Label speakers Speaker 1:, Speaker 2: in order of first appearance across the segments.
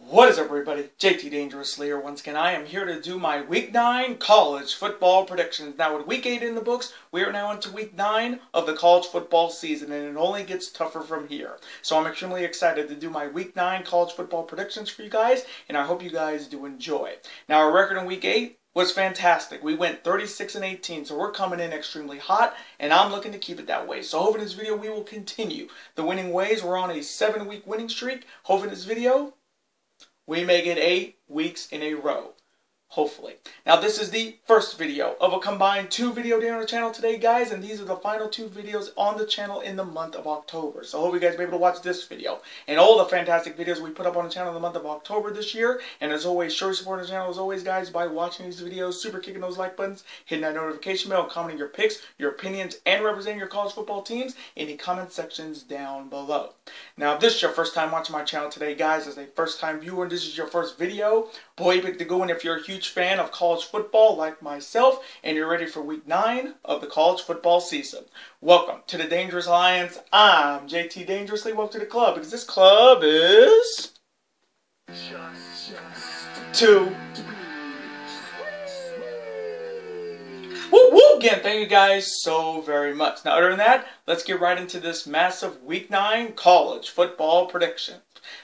Speaker 1: What is up, everybody? JT Dangerously here once again. I am here to do my Week 9 college football predictions. Now, with Week 8 in the books, we are now into Week 9 of the college football season, and it only gets tougher from here. So I'm extremely excited to do my Week 9 college football predictions for you guys, and I hope you guys do enjoy. Now, our record in Week 8 was fantastic. We went 36-18, so we're coming in extremely hot, and I'm looking to keep it that way. So hopefully in this video, we will continue the winning ways. We're on a 7-week winning streak. Hopefully in this video, we make it 8 weeks in a row. Hopefully. Now, this is the first video of a combined 2 video day on the channel today, guys, and these are the final 2 videos on the channel in the month of October. So I hope you guys will be able to watch this video and all the fantastic videos we put up on the channel in the month of October this year. And as always, show your support on the channel as always, guys, by watching these videos, super kicking those like buttons, hitting that notification bell, commenting your picks, your opinions, and representing your college football teams in the comment sections down below. Now, if this is your first time watching my channel today, guys, as a first-time viewer, and this is your first video, boy, you picked a good one if you're a huge fan of college football like myself, and you're ready for Week 9 of the college football season. Welcome to the Dangerous Alliance. I'm JT Dangerously. Welcome to the club, because this club is... Two. Woo woo! Again, thank you guys so very much. Now, other than that, let's get right into this massive Week 9 college football prediction.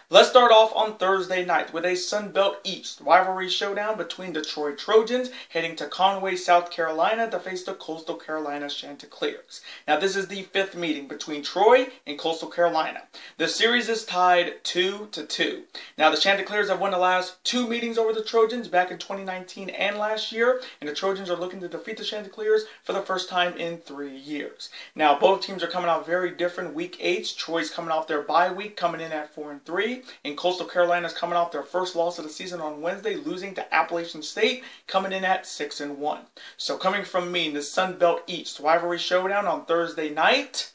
Speaker 1: Let's start off on Thursday night with a Sun Belt East rivalry showdown between the Troy Trojans heading to Conway, South Carolina to face the Coastal Carolina Chanticleers. Now, this is the 5th meeting between Troy and Coastal Carolina. The series is tied 2-2. Now, the Chanticleers have won the last 2 meetings over the Trojans back in 2019 and last year, and the Trojans are looking to defeat the Chanticleers for the first time in 3 years. Now, both teams are coming out very different Week 8s. Troy's coming off their bye week, coming in at 4-3. And Coastal Carolina's coming off their first loss of the season on Wednesday, losing to Appalachian State, coming in at 6-1. So coming from me in the Sun Belt East rivalry showdown on Thursday night,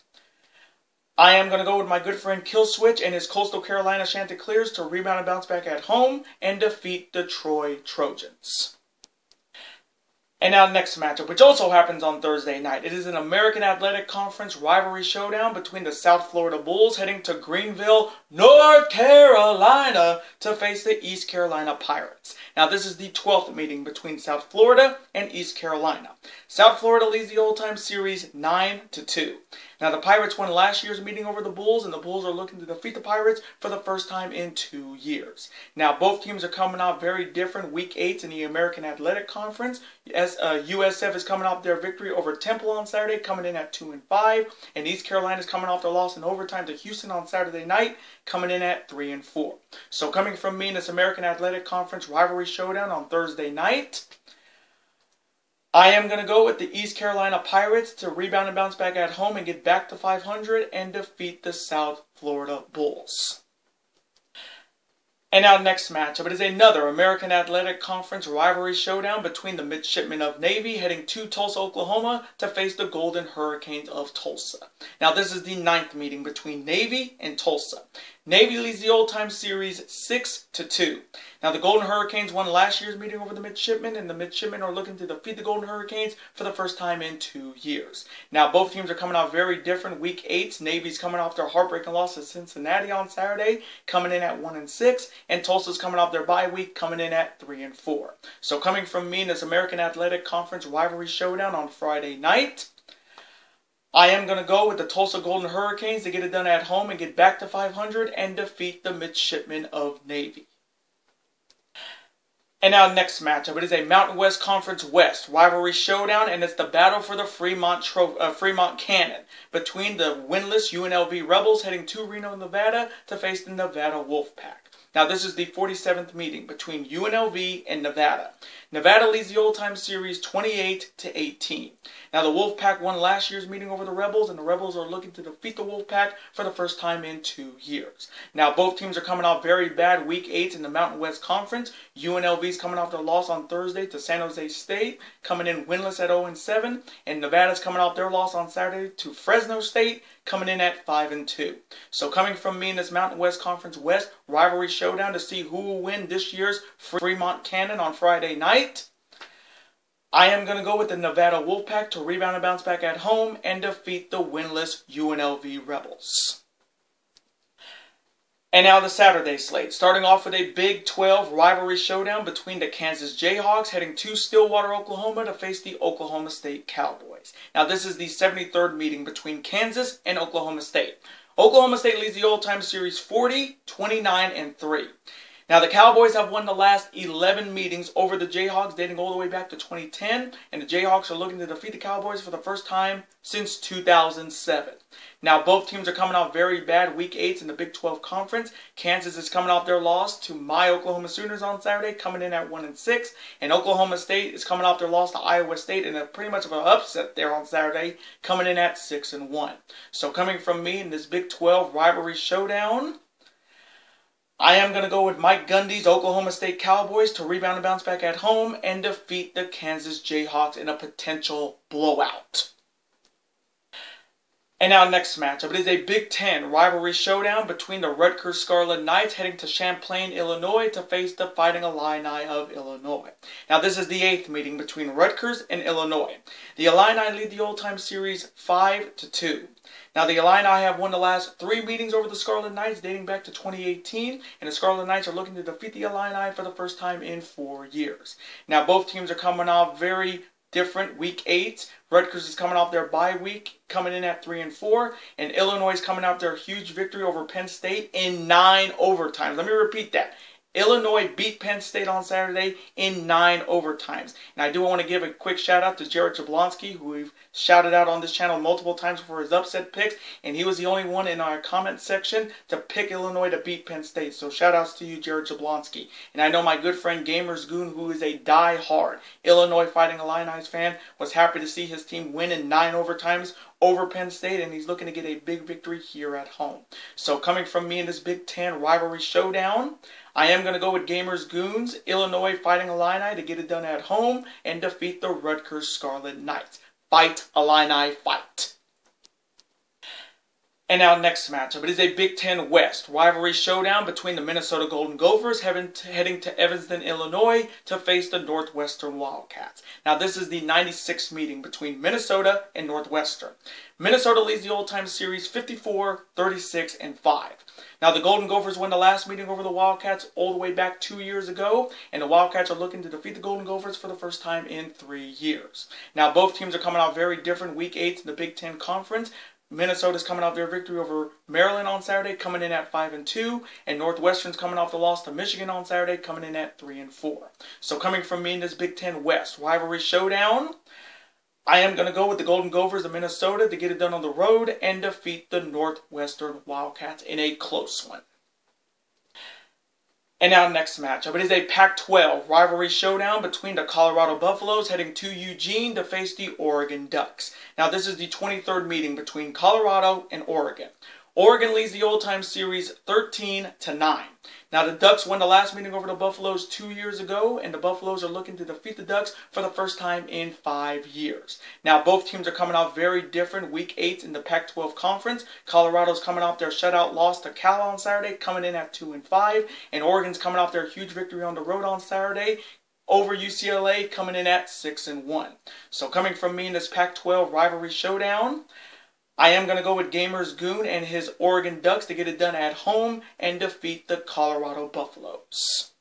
Speaker 1: I am going to go with my good friend Killswitch and his Coastal Carolina Chanticleers to rebound and bounce back at home and defeat the Troy Trojans. And now the next matchup, which also happens on Thursday night. It is an American Athletic Conference rivalry showdown between the South Florida Bulls heading to Greenville, North Carolina to face the East Carolina Pirates. Now this is the 12th meeting between South Florida and East Carolina. South Florida leads the all-time series 9-2. Now the Pirates won last year's meeting over the Bulls, and the Bulls are looking to defeat the Pirates for the first time in 2 years. Now both teams are coming out very different Week 8s in the American Athletic Conference. As USF is coming off their victory over Temple on Saturday, coming in at 2-5, and East Carolina is coming off their loss in overtime to Houston on Saturday night, coming in at 3-4. So coming from me in this American Athletic Conference rivalry showdown on Thursday night, I am going to go with the East Carolina Pirates to rebound and bounce back at home and get back to 500 and defeat the South Florida Bulls. And now next matchup, it is another American Athletic Conference rivalry showdown between the Midshipmen of Navy heading to Tulsa, Oklahoma to face the Golden Hurricanes of Tulsa. Now this is the 9th meeting between Navy and Tulsa. Navy leads the all-time series 6-2. Now the Golden Hurricanes won last year's meeting over the Midshipmen, and the Midshipmen are looking to defeat the Golden Hurricanes for the first time in 2 years. Now both teams are coming out very different Week 8s. Navy's coming off their heartbreaking loss to Cincinnati on Saturday, coming in at 1-6, and Tulsa's coming off their bye week, coming in at 3-4. So coming from me in this American Athletic Conference rivalry showdown on Friday night, I am going to go with the Tulsa Golden Hurricanes to get it done at home and get back to 500 and defeat the Midshipmen of Navy. And now next matchup, it is a Mountain West Conference West rivalry showdown, and it's the battle for the Fremont Cannon between the winless UNLV Rebels heading to Reno, Nevada to face the Nevada Wolfpack. Now this is the 47th meeting between UNLV and Nevada. Nevada leads the all-time series 28-18. Now the Wolfpack won last year's meeting over the Rebels, and the Rebels are looking to defeat the Wolfpack for the first time in 2 years. Now both teams are coming off very bad Week 8s in the Mountain West Conference. UNLV's coming off their loss on Thursday to San Jose State, coming in winless at 0-7, and Nevada's coming off their loss on Saturday to Fresno State, coming in at 5-2. So coming from me in this Mountain West Conference West rivalry showdown to see who will win this year's Fremont Cannon on Friday night, I am going to go with the Nevada Wolfpack to rebound and bounce back at home and defeat the winless UNLV Rebels. And now the Saturday slate, starting off with a Big 12 rivalry showdown between the Kansas Jayhawks heading to Stillwater, Oklahoma to face the Oklahoma State Cowboys. Now this is the 73rd meeting between Kansas and Oklahoma State. Oklahoma State leads the all-time series 40, 29, and 3. Now, the Cowboys have won the last 11 meetings over the Jayhawks, dating all the way back to 2010, and the Jayhawks are looking to defeat the Cowboys for the first time since 2007. Now, both teams are coming off very bad Week 8s in the Big 12 Conference. Kansas is coming off their loss to my Oklahoma Sooners on Saturday, coming in at 1-6, and Oklahoma State is coming off their loss to Iowa State in a pretty much of an upset there on Saturday, coming in at 6-1. So, coming from me in this Big 12 rivalry showdown, I am going to go with Mike Gundy's Oklahoma State Cowboys to rebound and bounce back at home and defeat the Kansas Jayhawks in a potential blowout. And now next matchup, it is a Big 10 rivalry showdown between the Rutgers Scarlet Knights heading to Champaign, Illinois to face the Fighting Illini of Illinois. Now this is the 8th meeting between Rutgers and Illinois. The Illini lead the all-time series 5-2. Now the Illini have won the last 3 meetings over the Scarlet Knights dating back to 2018, and the Scarlet Knights are looking to defeat the Illini for the first time in 4 years. Now both teams are coming off very different Week 8s. Rutgers is coming off their bye week, coming in at 3-4, and Illinois is coming off their huge victory over Penn State in 9 overtimes. Let me repeat that. Illinois beat Penn State on Saturday in 9 overtimes. And I do want to give a quick shout out to Jared Jablonski, who we've shouted out on this channel multiple times for his upset picks. And he was the only one in our comment section to pick Illinois to beat Penn State. So shout outs to you, Jared Jablonski. And I know my good friend Gamers Goon, who is a die-hard Illinois Fighting Illini fan, was happy to see his team win in 9 overtimes over Penn State, and he's looking to get a big victory here at home. So coming from me in this Big 10 rivalry showdown, I am going to go with Gamers Goons, Illinois Fighting Illini to get it done at home and defeat the Rutgers Scarlet Knights. Fight, Illini, fight. And now next matchup, it is a Big 10 West rivalry showdown between the Minnesota Golden Gophers heading to Evanston, Illinois to face the Northwestern Wildcats. Now this is the 96th meeting between Minnesota and Northwestern. Minnesota leads the all-time series 54, 36, and 5. Now the Golden Gophers won the last meeting over the Wildcats all the way back 2 years ago, and the Wildcats are looking to defeat the Golden Gophers for the first time in 3 years. Now both teams are coming off very different Week 8s in the Big 10 Conference. Minnesota's coming off their victory over Maryland on Saturday, coming in at 5-2, and Northwestern's coming off the loss to Michigan on Saturday, coming in at 3-4. So coming from me in this Big 10 West rivalry showdown, I am going to go with the Golden Gophers of Minnesota to get it done on the road and defeat the Northwestern Wildcats in a close one. And now next matchup, it is a Pac-12 rivalry showdown between the Colorado Buffaloes heading to Eugene to face the Oregon Ducks. Now this is the 23rd meeting between Colorado and Oregon. Oregon leads the all-time series 13-9. Now the Ducks won the last meeting over the Buffaloes 2 years ago, and the Buffaloes are looking to defeat the Ducks for the first time in 5 years. Now both teams are coming off very different Week 8s in the Pac-12 Conference. Colorado's coming off their shutout loss to Cal on Saturday, coming in at 2-5, and Oregon's coming off their huge victory on the road on Saturday over UCLA, coming in at 6-1. So coming from me in this Pac-12 rivalry showdown, I am going to go with Gamers Goon and his Oregon Ducks to get it done at home and defeat the Colorado Buffaloes.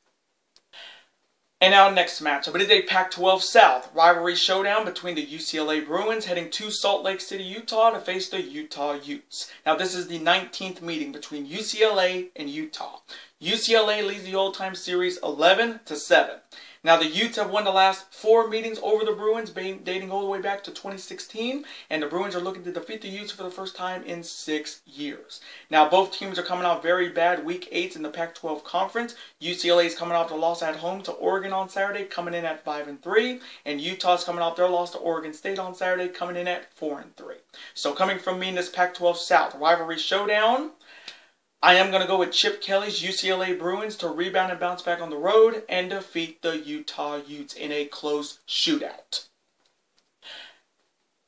Speaker 1: And now next matchup, it is a Pac-12 South rivalry showdown between the UCLA Bruins heading to Salt Lake City, Utah to face the Utah Utes. Now this is the 19th meeting between UCLA and Utah. UCLA leads the all-time series 11-7. Now the Utes have won the last 4 meetings over the Bruins, dating all the way back to 2016, and the Bruins are looking to defeat the Utes for the first time in 6 years. Now both teams are coming off very bad Week 8s in the Pac-12 Conference. UCLA is coming off the loss at home to Oregon on Saturday, coming in at 5-3, and Utah's coming off their loss to Oregon State on Saturday, coming in at 4-3. So coming from me in this Pac-12 South rivalry showdown, I am going to go with Chip Kelly's UCLA Bruins to rebound and bounce back on the road and defeat the Utah Utes in a close shootout.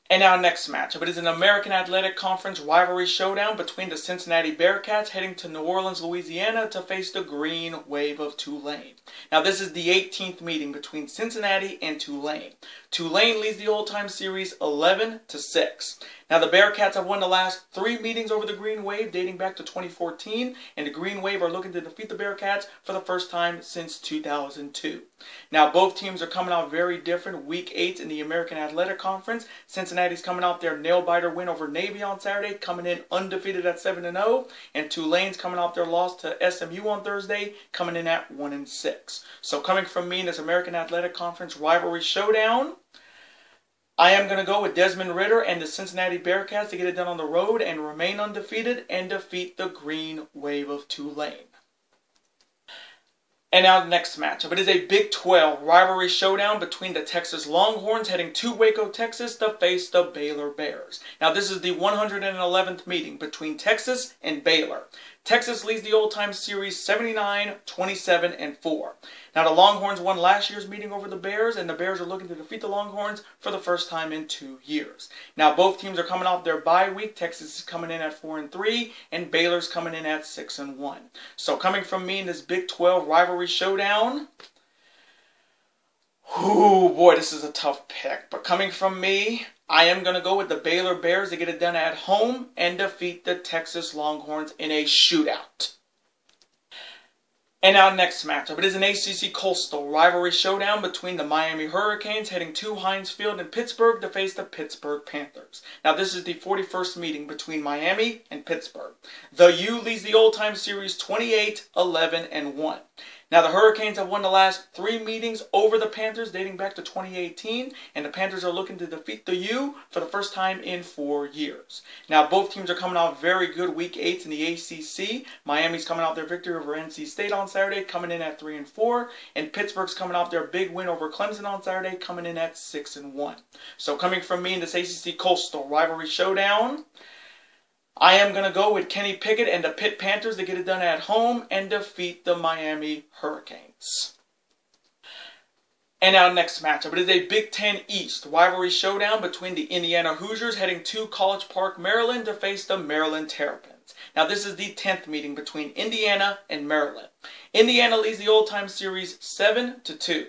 Speaker 1: And now next matchup, it is an American Athletic Conference rivalry showdown between the Cincinnati Bearcats heading to New Orleans, Louisiana to face the Green Wave of Tulane. Now this is the 18th meeting between Cincinnati and Tulane. Tulane leads the all-time series 11-6. Now, the Bearcats have won the last 3 meetings over the Green Wave dating back to 2014, and the Green Wave are looking to defeat the Bearcats for the first time since 2002. Now, both teams are coming out very different. Week 8 in the American Athletic Conference. Cincinnati's coming out their nail-biter win over Navy on Saturday, coming in undefeated at 7-0, and Tulane's coming off their loss to SMU on Thursday, coming in at 1-6. So coming from me in this American Athletic Conference rivalry showdown, I am going to go with Desmond Ridder and the Cincinnati Bearcats to get it done on the road and remain undefeated and defeat the Green Wave of Tulane. And now the next matchup. It is a Big 12 rivalry showdown between the Texas Longhorns heading to Waco, Texas to face the Baylor Bears. Now this is the 111th meeting between Texas and Baylor. Texas leads the old-time series 79-27-4. Now the Longhorns won last year's meeting over the Bears, and the Bears are looking to defeat the Longhorns for the first time in 2 years. Now both teams are coming off their bye week. Texas is coming in at 4-3, and Baylor's coming in at 6-1. So coming from me in this Big 12 rivalry showdown, ooh boy, this is a tough pick. But coming from me, I am going to go with the Baylor Bears to get it done at home and defeat the Texas Longhorns in a shootout. And our next matchup, it is an ACC Coastal rivalry showdown between the Miami Hurricanes heading to Heinz Field in Pittsburgh to face the Pittsburgh Panthers. Now this is the 41st meeting between Miami and Pittsburgh. The U leads the old-time series 28-11-1. Now the Hurricanes have won the last 3 meetings over the Panthers dating back to 2018, and the Panthers are looking to defeat the U for the first time in 4 years. Now both teams are coming out very good week 8 in the ACC. Miami's coming out their victory over NC State on Saturday, coming in at 3-4, and Pittsburgh's coming off their big win over Clemson on Saturday, coming in at 6-1. So coming from me in this ACC Coastal rivalry showdown, I am going to go with Kenny Pickett and the Pitt Panthers to get it done at home and defeat the Miami Hurricanes. And our next matchup, it is a Big 10 East rivalry showdown between the Indiana Hoosiers heading to College Park, Maryland to face the Maryland Terrapins. Now this is the 10th meeting between Indiana and Maryland. Indiana leads the old-time series 7-2.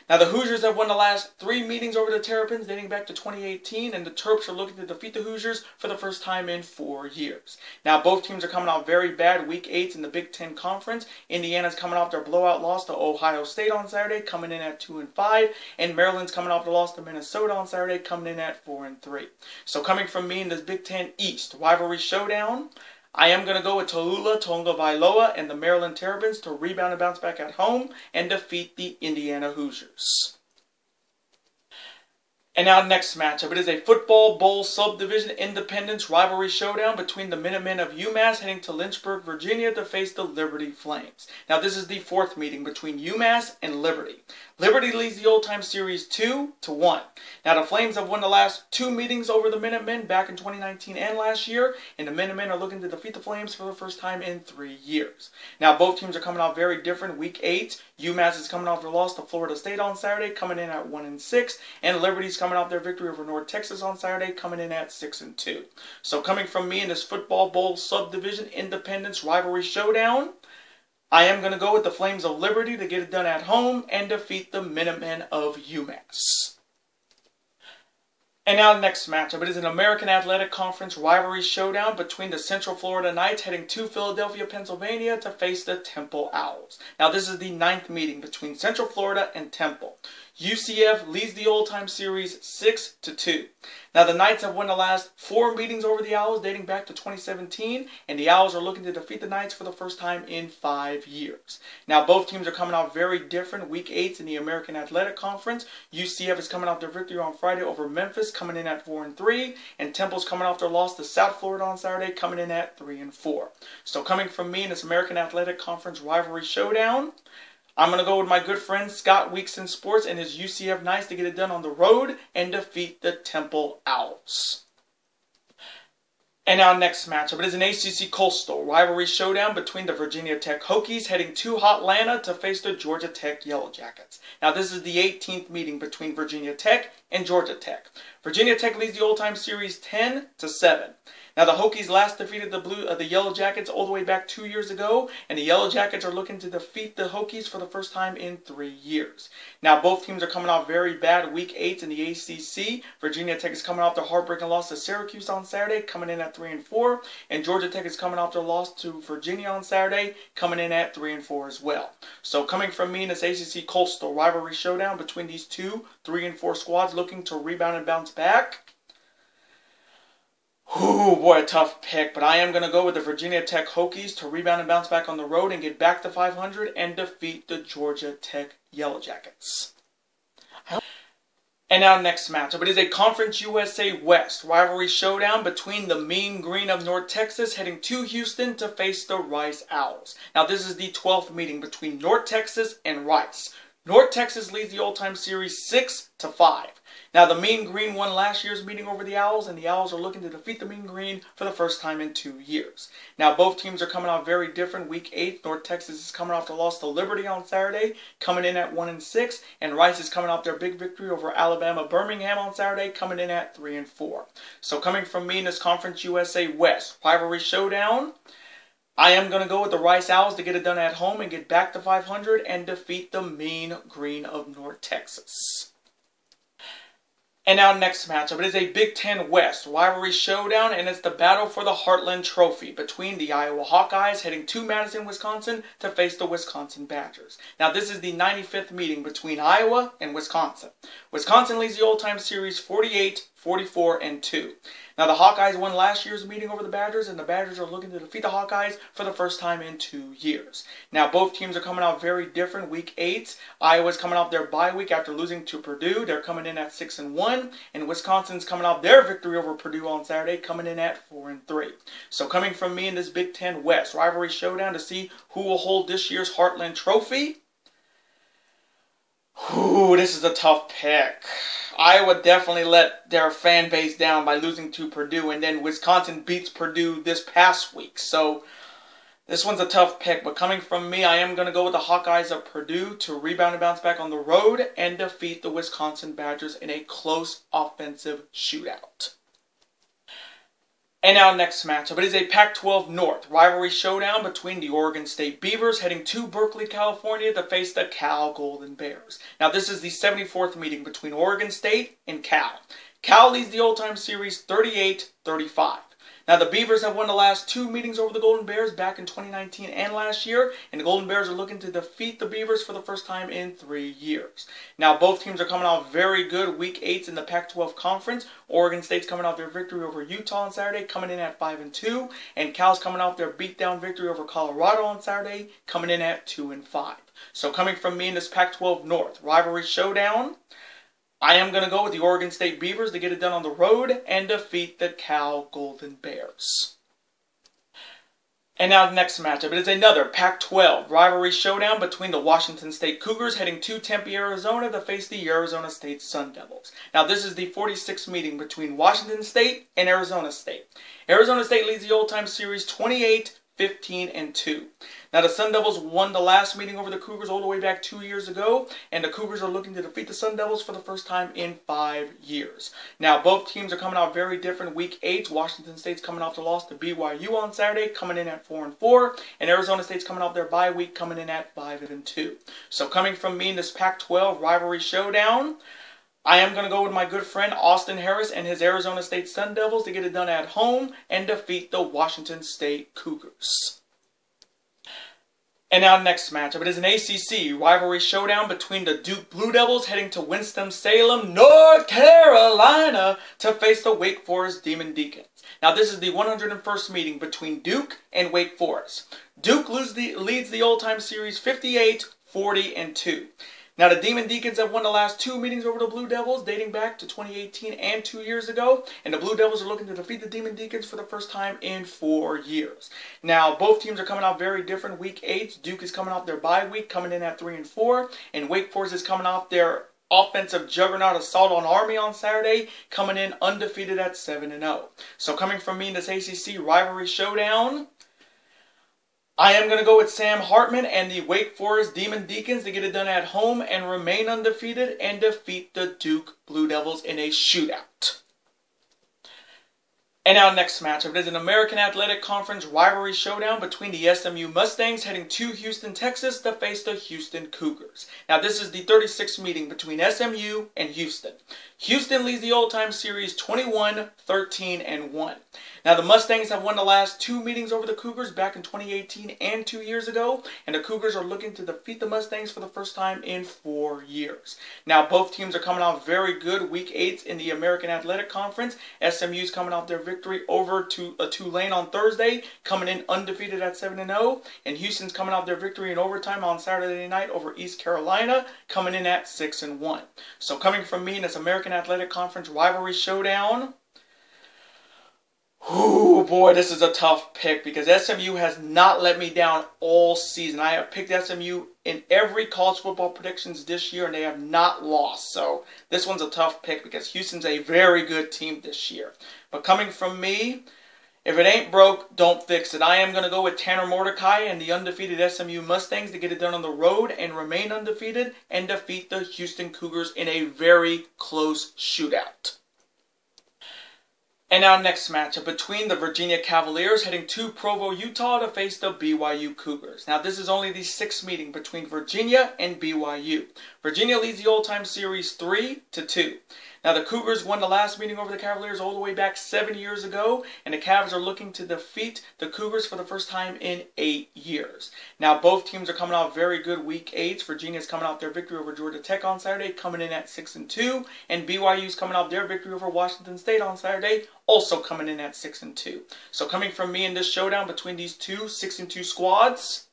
Speaker 1: Now the Hoosiers have won the last 3 meetings over the Terrapins dating back to 2018, and the Terps are looking to defeat the Hoosiers for the first time in 4 years. Now both teams are coming out very bad week 8 in the Big 10 Conference. Indiana's coming off their blowout loss to Ohio State on Saturday, coming in at 2-5, and Maryland's coming off the loss to Minnesota on Saturday, coming in at 4-3. So coming from me in this Big 10 East rivalry showdown, I am going to go with Tallulah Tagovailoa and the Maryland Terrapins to rebound and bounce back at home and defeat the Indiana Hoosiers. And now next matchup, it is a Football Bowl Subdivision Independence rivalry showdown between the Minutemen of UMass heading to Lynchburg, Virginia to face the Liberty Flames. Now this is the 4th meeting between UMass and Liberty. Liberty leads the old-time series 2-1. Now the Flames have won the last 2 meetings over the Minutemen back in 2019 and last year, and the Minutemen are looking to defeat the Flames for the first time in 3 years. Now both teams are coming out very different. Week 8, UMass is coming off their loss to Florida State on Saturday, coming in at 1-6, and Liberty's coming off their victory over North Texas on Saturday, coming in at 6-2. So coming from me in this Football Bowl Subdivision Independence rivalry showdown, I am going to go with the Flames of Liberty to get it done at home and defeat the Minutemen of UMass. And now the next matchup, it is an American Athletic Conference rivalry showdown between the Central Florida Knights heading to Philadelphia, Pennsylvania to face the Temple Owls. Now this is the 9th meeting between Central Florida and Temple. UCF leads the old-time series 6-2. Now the Knights have won the last 4 meetings over the Owls dating back to 2017, and the Owls are looking to defeat the Knights for the first time in 5 years. Now both teams are coming out very different. Week 8 in the American Athletic Conference, UCF is coming off their victory on Friday over Memphis, coming in at 4-3, and Temple's coming off their loss to South Florida on Saturday, coming in at 3-4. So coming from me in this American Athletic Conference rivalry showdown, I'm going to go with my good friend Scott Weeks in Sports and his UCF Knights to get it done on the road and defeat the Temple Owls. And our next matchup, it is an ACC Coastal rivalry showdown between the Virginia Tech Hokies heading to Hotlanta to face the Georgia Tech Yellow Jackets. Now this is the 18th meeting between Virginia Tech and Georgia Tech. Virginia Tech leads the old-time series 10-7. Now the Hokies last defeated the Yellow Jackets all the way back 2 years ago, and the Yellow Jackets are looking to defeat the Hokies for the first time in 3 years. Now both teams are coming off very bad Week 8s in the ACC. Virginia Tech is coming off their heartbreaking loss to Syracuse on Saturday, coming in at 3-4, and Georgia Tech is coming off their loss to Virginia on Saturday, coming in at 3-4 as well. So coming from me in this ACC Coastal rivalry showdown between these two 3-4 squads looking to rebound and bounce back. Ooh, boy, a tough pick, but I am going to go with the Virginia Tech Hokies to rebound and bounce back on the road and get back to 500 and defeat the Georgia Tech Yellow Jackets. And now next matchup. It is a Conference USA West rivalry showdown between the Mean Green of North Texas heading to Houston to face the Rice Owls. Now this is the 12th meeting between North Texas and Rice. North Texas leads the all-time series 6-5. Now the Mean Green won last year's meeting over the Owls, and the Owls are looking to defeat the Mean Green for the first time in 2 years. Now both teams are coming off very different. Week 8, North Texas is coming off the loss to Liberty on Saturday, coming in at 1-6, and Rice is coming off their big victory over Alabama Birmingham on Saturday, coming in at 3-4. So coming from me in this Conference USA West rivalry showdown, I am going to go with the Rice Owls to get it done at home and get back to 500 and defeat the Mean Green of North Texas. And now next matchup, it is a Big Ten West rivalry showdown, and it's the battle for the Heartland Trophy between the Iowa Hawkeyes heading to Madison, Wisconsin to face the Wisconsin Badgers. Now this is the 95th meeting between Iowa and Wisconsin. Wisconsin leads the all-time series 48-44-2. Now the Hawkeyes won last year's meeting over the Badgers, and the Badgers are looking to defeat the Hawkeyes for the first time in 2 years. Now both teams are coming out very different. Week 8, Iowa's coming off their bye week after losing to Purdue. They're coming in at 6-1, and Wisconsin's coming off their victory over Purdue on Saturday, coming in at 4-3. So coming from me in this Big Ten West rivalry showdown to see who will hold this year's Heartland Trophy. Ooh, this is a tough pick. Iowa definitely let their fan base down by losing to Purdue, and then Wisconsin beats Purdue this past week. So this one's a tough pick, but coming from me, I am going to go with the Hawkeyes of Purdue to rebound and bounce back on the road and defeat the Wisconsin Badgers in a close offensive shootout. And now next matchup, it is a Pac-12 North rivalry showdown between the Oregon State Beavers heading to Berkeley, California to face the Cal Golden Bears. Now this is the 74th meeting between Oregon State and Cal. Cal leads the all-time series 38-35. Now the Beavers have won the last 2 meetings over the Golden Bears back in 2019 and last year, and the Golden Bears are looking to defeat the Beavers for the first time in 3 years. Now both teams are coming off very good Week 8s in the Pac-12 Conference. Oregon State's coming off their victory over Utah on Saturday, coming in at 5-2, and Cal's coming off their beatdown victory over Colorado on Saturday, coming in at 2-5. So coming from me in this Pac-12 North rivalry showdown, I am going to go with the Oregon State Beavers to get it done on the road and defeat the Cal Golden Bears. And now the next matchup. It is another Pac-12 rivalry showdown between the Washington State Cougars heading to Tempe, Arizona to face the Arizona State Sun Devils. Now this is the 46th meeting between Washington State and Arizona State. Arizona State leads the all-time series 28-15-2. Now the Sun Devils won the last meeting over the Cougars all the way back 2 years ago, and the Cougars are looking to defeat the Sun Devils for the first time in 5 years. Now both teams are coming out very different. Week 8, Washington State's coming off the loss to BYU on Saturday, coming in at 4-4, and Arizona State's coming off their bye week, coming in at 5-2. So coming from me in this Pac-12 rivalry showdown, I am going to go with my good friend Austin Harris and his Arizona State Sun Devils to get it done at home and defeat the Washington State Cougars. And now next matchup, it is an ACC rivalry showdown between the Duke Blue Devils heading to Winston-Salem, North Carolina to face the Wake Forest Demon Deacons. Now this is the 101st meeting between Duke and Wake Forest. Duke leads the all-time series 58-40-2. Now the Demon Deacons have won the last 2 meetings over the Blue Devils dating back to 2018 and 2 years ago, and the Blue Devils are looking to defeat the Demon Deacons for the first time in 4 years. Now both teams are coming out very different. Week 8, Duke is coming off their bye week, coming in at 3-4, and Wake Forest is coming off their offensive juggernaut assault on Army on Saturday, coming in undefeated at 7-0. So coming from me in this ACC rivalry showdown, I am going to go with Sam Hartman and the Wake Forest Demon Deacons to get it done at home and remain undefeated and defeat the Duke Blue Devils in a shootout. And our next matchup is an American Athletic Conference rivalry showdown between the SMU Mustangs heading to Houston, Texas to face the Houston Cougars. Now this is the 36th meeting between SMU and Houston. Houston leads the all-time series 21-13-1. Now the Mustangs have won the last two meetings over the Cougars back in 2018 and 2 years ago, and the Cougars are looking to defeat the Mustangs for the first time in 4 years. Now both teams are coming off very good Week 8s in the American Athletic Conference. SMU's coming off their victory over to Tulane on Thursday, coming in undefeated at 7-0, and Houston's coming off their victory in overtime on Saturday night over East Carolina, coming in at 6-1. So coming from me in this American Athletic Conference rivalry showdown, oh boy, this is a tough pick because SMU has not let me down all season. I have picked SMU in every college football predictions this year and they have not lost. So this one's a tough pick because Houston's a very good team this year. But coming from me, if it ain't broke, don't fix it. I am going to go with Tanner Mordecai and the undefeated SMU Mustangs to get it done on the road and remain undefeated and defeat the Houston Cougars in a very close shootout. And our next matchup between the Virginia Cavaliers heading to Provo, Utah to face the BYU Cougars. Now this is only the 6th meeting between Virginia and BYU. Virginia leads the all-time series 3-2. Now the Cougars won the last meeting over the Cavaliers all the way back 7 years ago, and the Cavs are looking to defeat the Cougars for the first time in 8 years. Now both teams are coming off very good Week 8s. Virginia's coming off their victory over Georgia Tech on Saturday, coming in at 6-2, and BYU's coming off their victory over Washington State on Saturday, also coming in at 6-2. So coming from me in this showdown between these two 6-2 squads,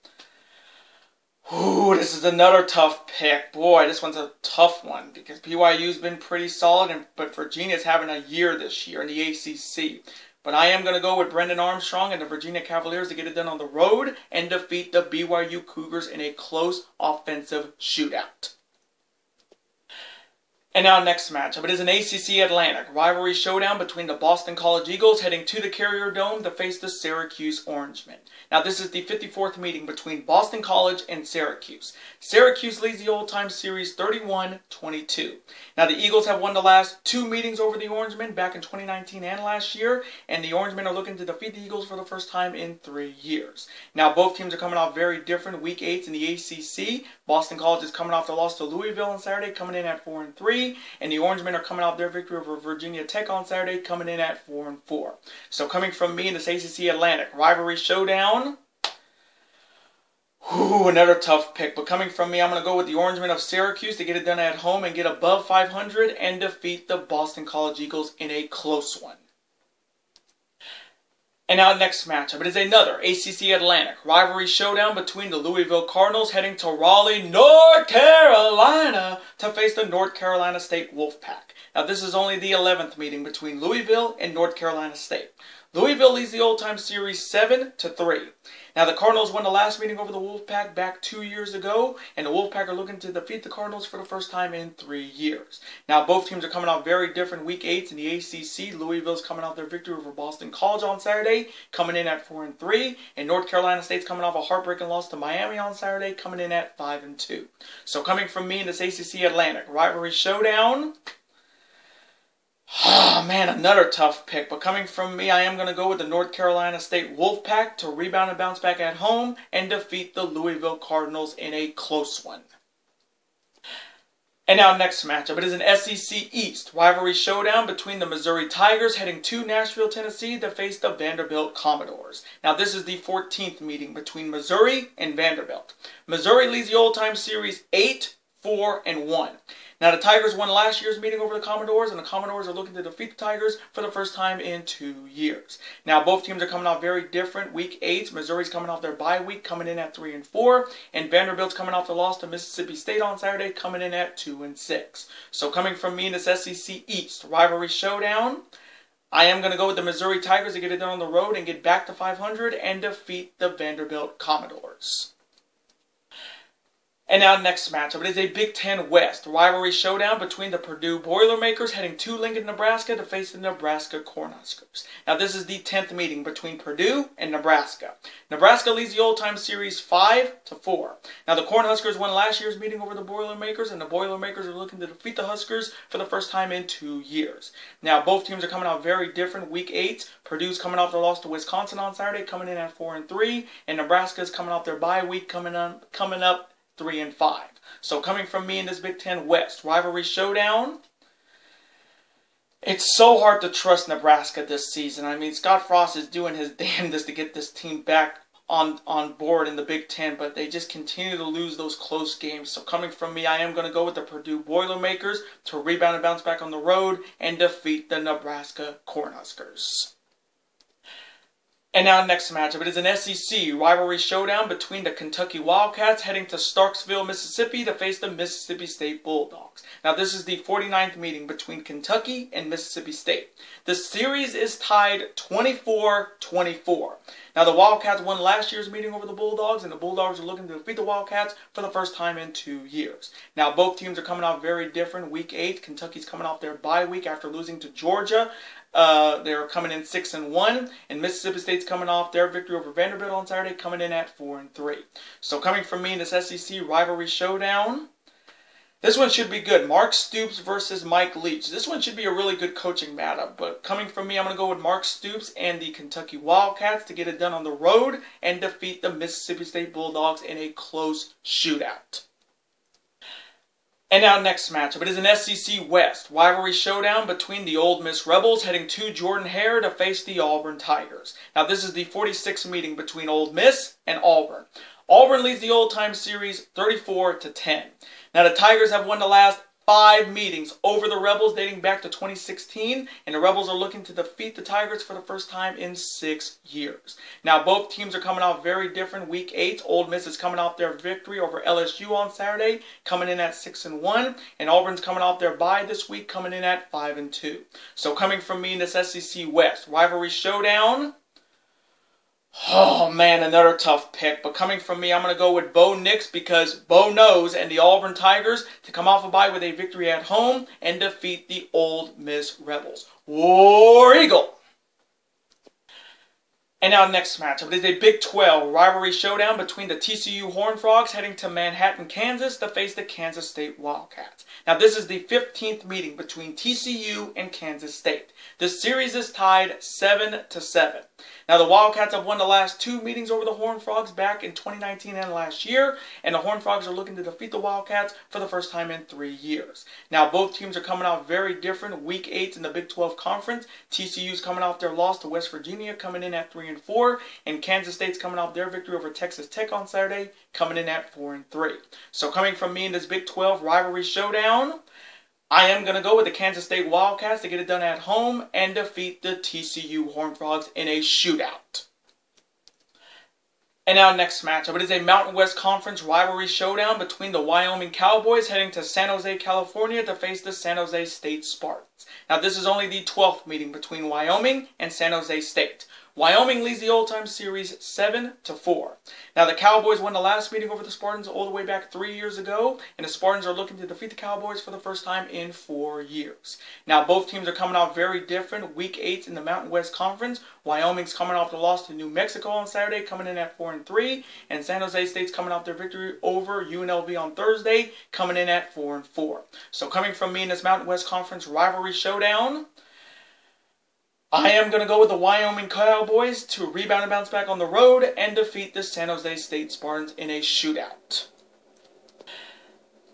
Speaker 1: ooh, this is another tough pick. Boy, this one's a tough one because BYU's been pretty solid, but Virginia's having a year this year in the ACC. But I am going to go with Brendan Armstrong and the Virginia Cavaliers to get it done on the road and defeat the BYU Cougars in a close offensive shootout. And our next matchup, it is an ACC Atlantic rivalry showdown between the Boston College Eagles heading to the Carrier Dome to face the Syracuse Orangemen. Now this is the 54th meeting between Boston College and Syracuse. Syracuse leads the all-time series 31-22. Now the Eagles have won the last 2 meetings over the Orangemen back in 2019 and last year, and the Orangemen are looking to defeat the Eagles for the first time in 3 years. Now both teams are coming off very different Week 8s in the ACC. Boston College is coming off the loss to Louisville on Saturday, coming in at 4-3. And the Orangemen are coming off their victory over Virginia Tech on Saturday, coming in at 4-4. So coming from me in this ACC Atlantic rivalry showdown, ooh, another tough pick. But coming from me, I'm going to go with the Orangemen of Syracuse to get it done at home and get above 500 and defeat the Boston College Eagles in a close one. And our next matchup, it is another ACC Atlantic rivalry showdown between the Louisville Cardinals heading to Raleigh, North Carolina to face the North Carolina State Wolfpack. Now this is only the 11th meeting between Louisville and North Carolina State. Louisville leads the all-time series 7-3. Now the Cardinals won the last meeting over the Wolfpack back 2 years ago, and the Wolfpack are looking to defeat the Cardinals for the first time in 3 years. Now both teams are coming off very different Week 8s in the ACC. Louisville's coming off their victory over Boston College on Saturday, coming in at 4-3, and North Carolina State's coming off a heartbreaking loss to Miami on Saturday, coming in at 5-2. So coming from me in this ACC Atlantic rivalry showdown, ah, man, another tough pick. But coming from me, I am going to go with the North Carolina State Wolfpack to rebound and bounce back at home and defeat the Louisville Cardinals in a close one. And our next matchup, it is an SEC East rivalry showdown between the Missouri Tigers heading to Nashville, Tennessee to face the Vanderbilt Commodores. Now this is the 14th meeting between Missouri and Vanderbilt. Missouri leads the all-time series 8-4-1. Now, the Tigers won last year's meeting over the Commodores, and the Commodores are looking to defeat the Tigers for the first time in 2 years. Now, both teams are coming off very different Week 8s. Missouri's coming off their bye week, coming in at 3-4, and Vanderbilt's coming off the loss to Mississippi State on Saturday, coming in at 2-6. So, coming from me in this SEC East rivalry showdown, I am going to go with the Missouri Tigers to get it done on the road and get back to 500 and defeat the Vanderbilt Commodores. And now next matchup, it is a Big Ten West rivalry showdown between the Purdue Boilermakers heading to Lincoln, Nebraska to face the Nebraska Cornhuskers. Now this is the 10th meeting between Purdue and Nebraska. Nebraska leads the old-time series 5-4. Now the Cornhuskers won last year's meeting over the Boilermakers, and the Boilermakers are looking to defeat the Huskers for the first time in 2 years. Now both teams are coming out very different. Week 8, Purdue's coming off their loss to Wisconsin on Saturday, coming in at 4-3, and Nebraska's coming off their bye week, coming up 3-5. So coming from me in this Big Ten West rivalry showdown, it's so hard to trust Nebraska this season. I mean, Scott Frost is doing his damnedest to get this team back on board in the Big Ten, but they just continue to lose those close games. So coming from me, I am going to go with the Purdue Boilermakers to rebound and bounce back on the road and defeat the Nebraska Cornhuskers. And now next matchup, it is an SEC rivalry showdown between the Kentucky Wildcats heading to Starksville, Mississippi to face the Mississippi State Bulldogs. Now this is the 49th meeting between Kentucky and Mississippi State. The series is tied 24-24. Now the Wildcats won last year's meeting over the Bulldogs, and the Bulldogs are looking to defeat the Wildcats for the first time in 2 years. Now both teams are coming out very different. Week 8, Kentucky's coming off their bye week after losing to Georgia. They're coming in 6-1, and Mississippi State's coming off their victory over Vanderbilt on Saturday, coming in at 4-3. So coming from me in this SEC rivalry showdown, this one should be good. Mark Stoops versus Mike Leach. This one should be a really good coaching matchup. But coming from me, I'm going to go with Mark Stoops and the Kentucky Wildcats to get it done on the road and defeat the Mississippi State Bulldogs in a close shootout. And now next matchup, it is an SEC West rivalry showdown between the Ole Miss Rebels heading to Jordan-Hare to face the Auburn Tigers. Now this is the 46th meeting between Ole Miss and Auburn. Auburn leads the old-time series 34-10. Now the Tigers have won the last 5 meetings over the Rebels dating back to 2016, and the Rebels are looking to defeat the Tigers for the first time in 6 years. Now both teams are coming out very different. Week 8, Ole Miss is coming off their victory over LSU on Saturday, coming in at 6-1, and Auburn's coming off their bye this week, coming in at 5-2. So coming from me in this SEC West rivalry showdown, oh man, another tough pick. But coming from me, I'm going to go with Bo Nix because Bo knows and the Auburn Tigers to come off a bye with a victory at home and defeat the Ole Miss Rebels. War Eagle! And now next matchup, it is a Big 12 rivalry showdown between the TCU Horned Frogs heading to Manhattan, Kansas to face the Kansas State Wildcats. Now this is the 15th meeting between TCU and Kansas State. The series is tied 7-7. Now the Wildcats have won the last 2 meetings over the Horned Frogs back in 2019 and last year, and the Horned Frogs are looking to defeat the Wildcats for the first time in 3 years. Now both teams are coming out very different. Week 8 in the Big 12 Conference, TCU's coming off their loss to West Virginia, coming in at 3-4, and Kansas State's coming off their victory over Texas Tech on Saturday, coming in at 4-3. So coming from me in this Big 12 rivalry showdown, I am going to go with the Kansas State Wildcats to get it done at home and defeat the TCU Horned Frogs in a shootout. And now next matchup, it is a Mountain West Conference rivalry showdown between the Wyoming Cowboys heading to San Jose, California to face the San Jose State Spartans. Now this is only the 12th meeting between Wyoming and San Jose State. Wyoming leads the old-time series 7-4. Now the Cowboys won the last meeting over the Spartans all the way back 3 years ago, and the Spartans are looking to defeat the Cowboys for the first time in 4 years. Now both teams are coming out very different. Week 8 in the Mountain West Conference, Wyoming's coming off the loss to New Mexico on Saturday, coming in at 4-3, and San Jose State's coming off their victory over UNLV on Thursday, coming in at 4-4. So coming from me in this Mountain West Conference rivalry showdown, I am going to go with the Wyoming Cowboys to rebound and bounce back on the road and defeat the San Jose State Spartans in a shootout.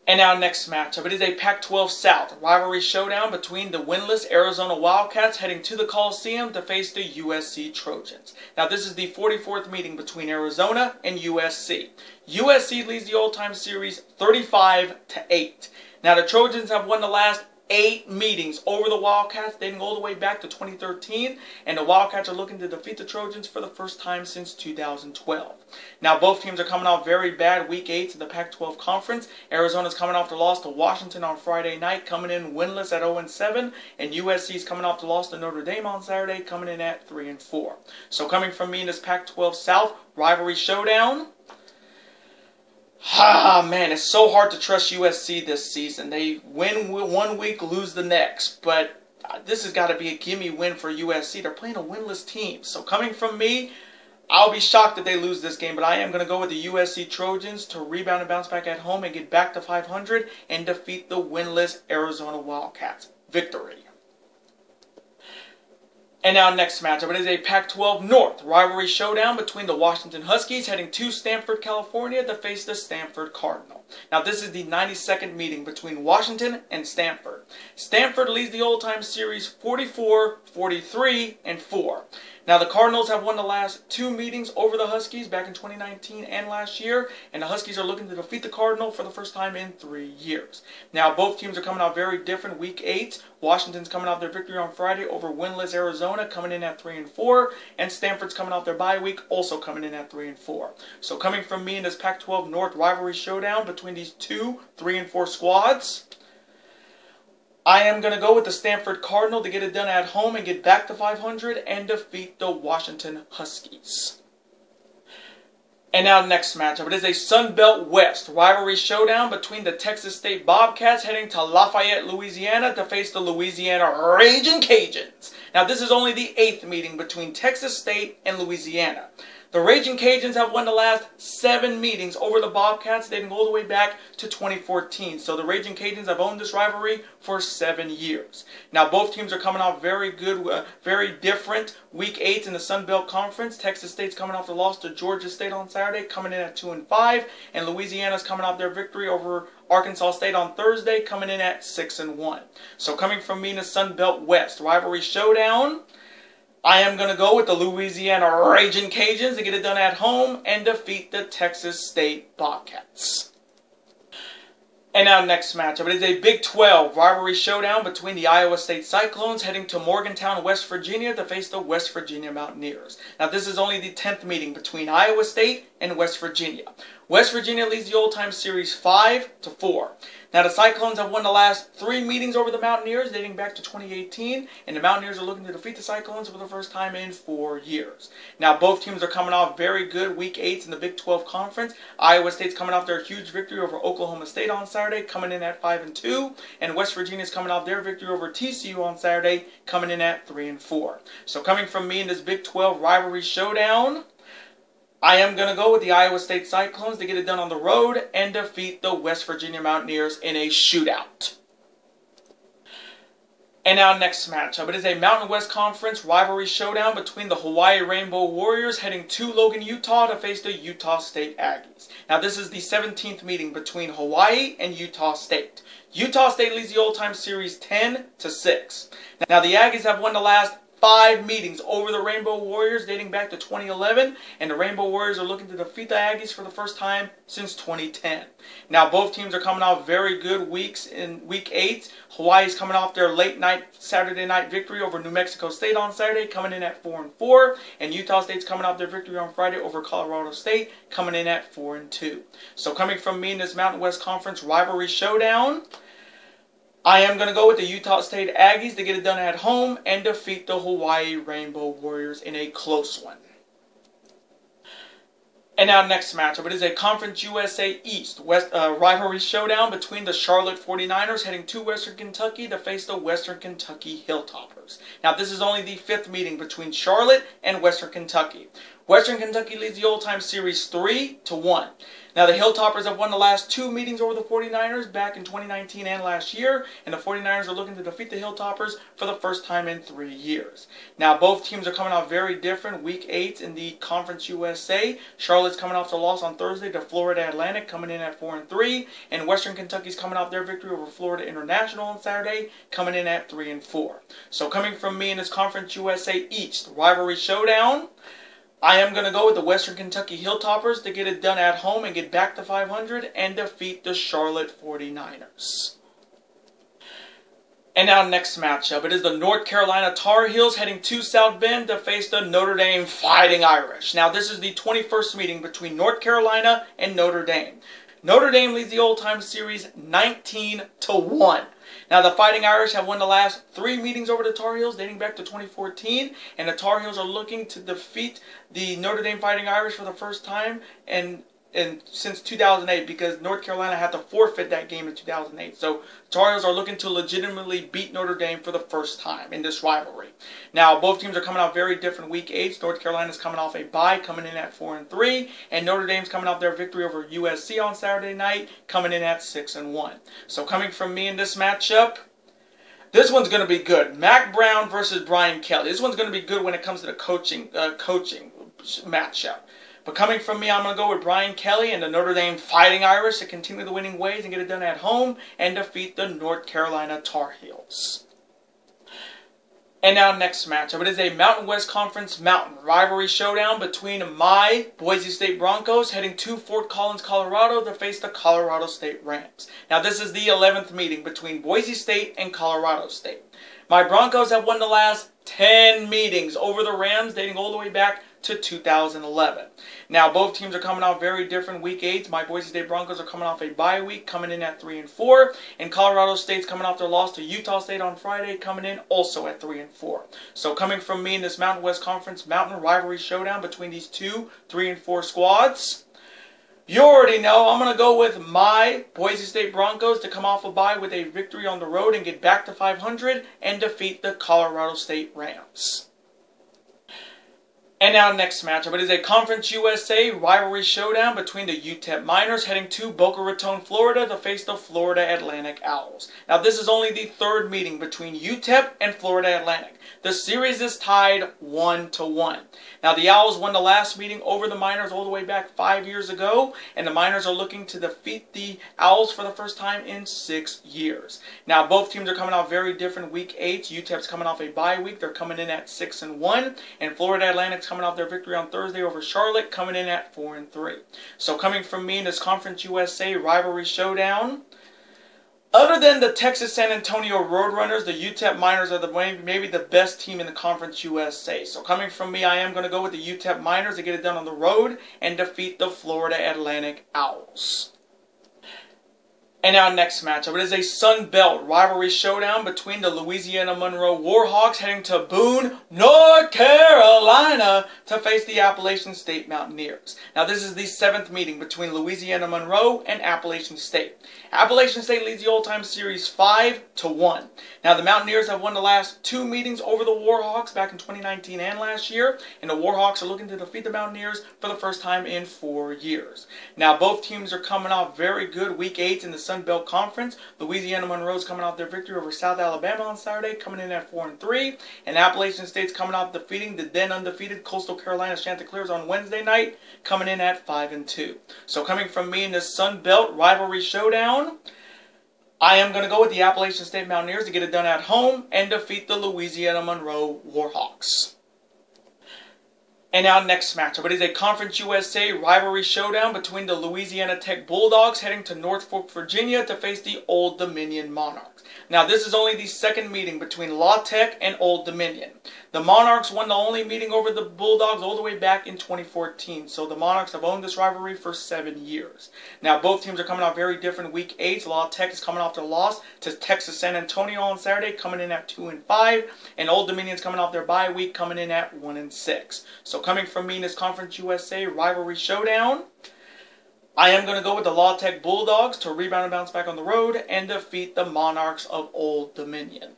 Speaker 1: And now next matchup, it is a Pac-12 South rivalry showdown between the winless Arizona Wildcats heading to the Coliseum to face the USC Trojans. Now this is the 44th meeting between Arizona and USC. USC leads the old-time series 35-8. Now the Trojans have won the last 8 meetings over the Wildcats dating all the way back to 2013, and the Wildcats are looking to defeat the Trojans for the first time since 2012. Now both teams are coming off very bad Week 8 in the Pac-12 Conference. Arizona's coming off the loss to Washington on Friday night, coming in winless at 0-7, and USC's coming off the loss to Notre Dame on Saturday, coming in at 3-4. So coming from me in this Pac-12 South rivalry showdown, Ah, man, it's so hard to trust USC this season. They win one week, lose the next. But this has got to be a gimme win for USC. They're playing a winless team. So coming from me, I'll be shocked if they lose this game. But I am going to go with the USC Trojans to rebound and bounce back at home and get back to 500 and defeat the winless Arizona Wildcats. Victory. And now next matchup, it is a Pac-12 North rivalry showdown between the Washington Huskies heading to Stanford, California to face the Stanford Cardinal. Now this is the 92nd meeting between Washington and Stanford. Stanford leads the all-time series 44, 43, and 4. Now the Cardinals have won the last 2 meetings over the Huskies back in 2019 and last year, and the Huskies are looking to defeat the Cardinal for the first time in 3 years. Now both teams are coming out very different. Week 8, Washington's coming out their victory on Friday over winless Arizona, coming in at 3-4, and Stanford's coming out their bye week, also coming in at 3-4. So coming from me in this Pac-12 North rivalry showdown between these two 3-4 squads, I am going to go with the Stanford Cardinal to get it done at home and get back to 500 and defeat the Washington Huskies. And now next matchup, it is a Sun Belt West rivalry showdown between the Texas State Bobcats heading to Lafayette, Louisiana to face the Louisiana Raging Cajuns. Now this is only the 8th meeting between Texas State and Louisiana. The Raging Cajuns have won the last 7 meetings over the Bobcats, dating all the way back to 2014. So the Raging Cajuns have owned this rivalry for 7 years. Now both teams are coming off very good, very different Week 8 in the Sun Belt Conference. Texas State's coming off the loss to Georgia State on Saturday, coming in at 2-5, and Louisiana's coming off their victory over Arkansas State on Thursday, coming in at 6-1. So coming from me in the Sun Belt West rivalry showdown, I am going to go with the Louisiana Raging Cajuns to get it done at home and defeat the Texas State Bobcats. And now next matchup, it is a Big 12 rivalry showdown between the Iowa State Cyclones heading to Morgantown, West Virginia to face the West Virginia Mountaineers. Now this is only the 10th meeting between Iowa State and West Virginia. West Virginia leads the all-time series 5-4. Now the Cyclones have won the last 3 meetings over the Mountaineers dating back to 2018, and the Mountaineers are looking to defeat the Cyclones for the first time in 4 years. Now both teams are coming off very good Week 8s in the Big 12 Conference. Iowa State's coming off their huge victory over Oklahoma State on Saturday, coming in at 5-2, and West Virginia's coming off their victory over TCU on Saturday, coming in at 3-4. So coming from me in this Big 12 rivalry showdown, I am going to go with the Iowa State Cyclones to get it done on the road and defeat the West Virginia Mountaineers in a shootout. And now next matchup, it is a Mountain West Conference rivalry showdown between the Hawaii Rainbow Warriors heading to Logan, Utah to face the Utah State Aggies. Now this is the 17th meeting between Hawaii and Utah State. Utah State leads the all-time series 10-6. Now the Aggies have won the last 5 meetings over the Rainbow Warriors dating back to 2011, and the Rainbow Warriors are looking to defeat the Aggies for the first time since 2010. Now both teams are coming off very good weeks in Week 8. Hawaii's coming off their late night Saturday night victory over New Mexico State on Saturday, coming in at 4-4, and Utah State's coming off their victory on Friday over Colorado State, coming in at 4-2. So coming from me in this Mountain West Conference rivalry showdown, I am going to go with the Utah State Aggies to get it done at home and defeat the Hawaii Rainbow Warriors in a close one. And now next matchup, it is a Conference USA East rivalry showdown between the Charlotte 49ers heading to Western Kentucky to face the Western Kentucky Hilltoppers. Now this is only the 5th meeting between Charlotte and Western Kentucky. Western Kentucky leads the all-time series 3-1. Now the Hilltoppers have won the last 2 meetings over the 49ers back in 2019 and last year, and the 49ers are looking to defeat the Hilltoppers for the first time in 3 years. Now both teams are coming off very different Week 8 in the Conference USA. Charlotte's coming off the loss on Thursday to Florida Atlantic, coming in at 4-3, and Western Kentucky's coming off their victory over Florida International on Saturday, coming in at 3-4. So coming from me in this Conference USA East rivalry showdown, I am going to go with the Western Kentucky Hilltoppers to get it done at home and get back to 500 and defeat the Charlotte 49ers. And now next matchup, it is the North Carolina Tar Heels heading to South Bend to face the Notre Dame Fighting Irish. Now this is the 21st meeting between North Carolina and Notre Dame. Notre Dame leads the all-time series 19-1. Now the Fighting Irish have won the last 3 meetings over the Tar Heels dating back to 2014, and the Tar Heels are looking to defeat the Notre Dame Fighting Irish for the first time and since 2008 because North Carolina had to forfeit that game in 2008. So Tar Heels are looking to legitimately beat Notre Dame for the first time in this rivalry. Now, both teams are coming out very different week 8s. North Carolina's coming off a bye, coming in at 4-3, and Notre Dame's coming off their victory over USC on Saturday night, coming in at 6-1. So coming from me in this matchup, this one's going to be good. Mac Brown versus Brian Kelly. This one's going to be good when it comes to the coaching matchup. But coming from me, I'm going to go with Brian Kelly and the Notre Dame Fighting Irish to continue the winning ways and get it done at home and defeat the North Carolina Tar Heels. And now next matchup. It is a Mountain West Conference Mountain rivalry showdown between my Boise State Broncos heading to Fort Collins, Colorado to face the Colorado State Rams. Now this is the 11th meeting between Boise State and Colorado State. My Broncos have won the last 10 meetings over the Rams dating all the way back to 2011. Now both teams are coming off very different week 8s. My Boise State Broncos are coming off a bye week, coming in at 3-4, and Colorado State's coming off their loss to Utah State on Friday, coming in also at 3-4. So coming from me in this Mountain West Conference Mountain rivalry showdown between these two 3-4 squads, you already know I'm going to go with my Boise State Broncos to come off a bye with a victory on the road and get back to 500 and defeat the Colorado State Rams. And now next matchup. It is a Conference USA rivalry showdown between the UTEP Miners heading to Boca Raton, Florida to face the Florida Atlantic Owls. Now this is only the third meeting between UTEP and Florida Atlantic. The series is tied 1-1. Now the Owls won the last meeting over the Miners all the way back 5 years ago, and the Miners are looking to defeat the Owls for the first time in 6 years. Now both teams are coming off very different week 8s. UTEP's coming off a bye week. They're coming in at 6-1, and Florida Atlantic's coming off their victory on Thursday over Charlotte, coming in at 4-3. So coming from me in this Conference USA rivalry showdown, other than the Texas San Antonio Roadrunners, the UTEP Miners are maybe the best team in the Conference USA. So coming from me, I am going to go with the UTEP Miners to get it done on the road and defeat the Florida Atlantic Owls. And now next matchup. It is a Sun Belt rivalry showdown between the Louisiana Monroe Warhawks heading to Boone, North Carolina to face the Appalachian State Mountaineers. Now this is the 7th meeting between Louisiana Monroe and Appalachian State. Appalachian State leads the all-time series 5-1. Now the Mountaineers have won the last 2 meetings over the Warhawks back in 2019 and last year, and the Warhawks are looking to defeat the Mountaineers for the first time in 4 years. Now both teams are coming off very good week 8s in the Sun Belt Conference. Louisiana Monroe's coming off their victory over South Alabama on Saturday, coming in at 4-3, and Appalachian State's coming off defeating the then undefeated Coastal Carolina Chanticleers on Wednesday night, coming in at 5-2. So coming from me in this Sun Belt rivalry showdown, I am going to go with the Appalachian State Mountaineers to get it done at home and defeat the Louisiana Monroe Warhawks. And now next matchup. It is a Conference USA rivalry showdown between the Louisiana Tech Bulldogs heading to Norfolk, Virginia to face the Old Dominion Monarchs. Now this is only the 2nd meeting between La Tech and Old Dominion. The Monarchs won the only meeting over the Bulldogs all the way back in 2014. So the Monarchs have owned this rivalry for 7 years. Now both teams are coming off very different week 8s. La Tech is coming off their loss to Texas San Antonio on Saturday, coming in at 2-5. And Old Dominion's coming off their bye week, coming in at 1-6. So coming from me in this Conference USA rivalry showdown, I am going to go with the La Tech Bulldogs to rebound and bounce back on the road and defeat the Monarchs of Old Dominion.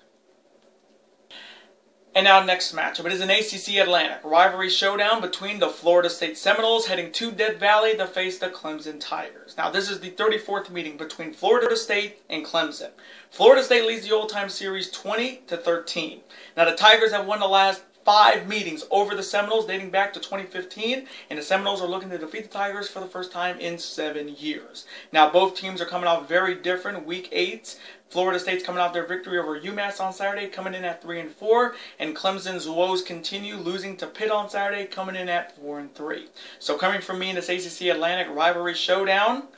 Speaker 1: And now next matchup. It is an ACC Atlantic rivalry showdown between the Florida State Seminoles heading to Death Valley to face the Clemson Tigers. Now this is the 34th meeting between Florida State and Clemson. Florida State leads the all-time series 20-13. Now the Tigers have won the last 5 meetings over the Seminoles dating back to 2015, and the Seminoles are looking to defeat the Tigers for the first time in 7 years. Now both teams are coming off very different week 8s. Florida State's coming off their victory over UMass on Saturday, coming in at 3-4, and Clemson's woes continue, losing to Pitt on Saturday, coming in at 4-3. So coming from me in this ACC Atlantic rivalry showdown,